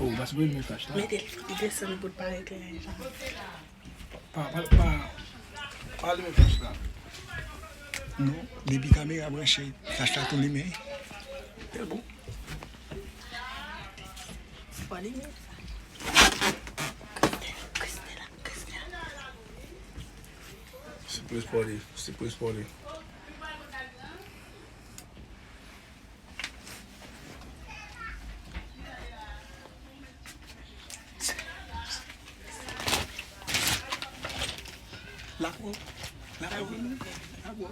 Oh, parce que je me fâche là. Mais il descend le bout de pareil que Pas de me fâche là. Non, depuis la caméra branchée, flash là ton les mains. C'est bon. pas les miens. C'est plus pour lui. C'est plus pour lui. La quoi? La quoi? La quoi?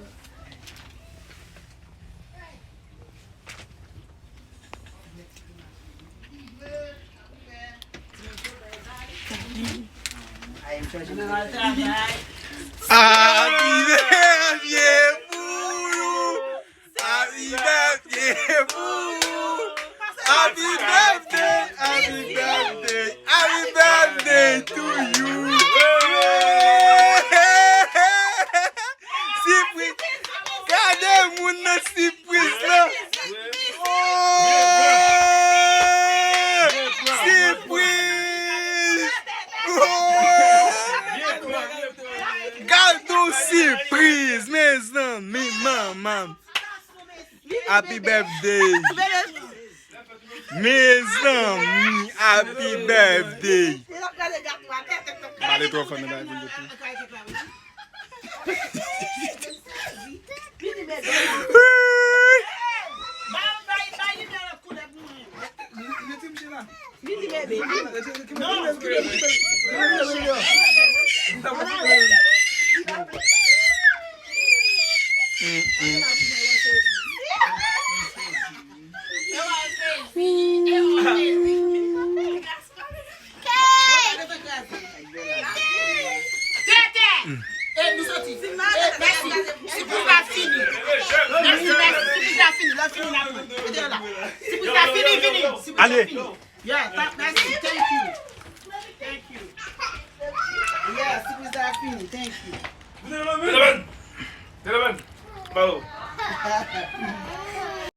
Happy birthday for you. Happy birthday for you. Happy birthday, happy birthday, happy birthday to you. Surprise, regardez mon surprise là. Oh, surprise. Gardons surprise, mes amis, maman. Happy birthday. Mes amis, happy birthday. Allez, toi, fan de la ville de Allez. Yeah, that's it. Thank you. Thank you. Yeah, superstar Fini. Thank you. Téléphone. Bravo.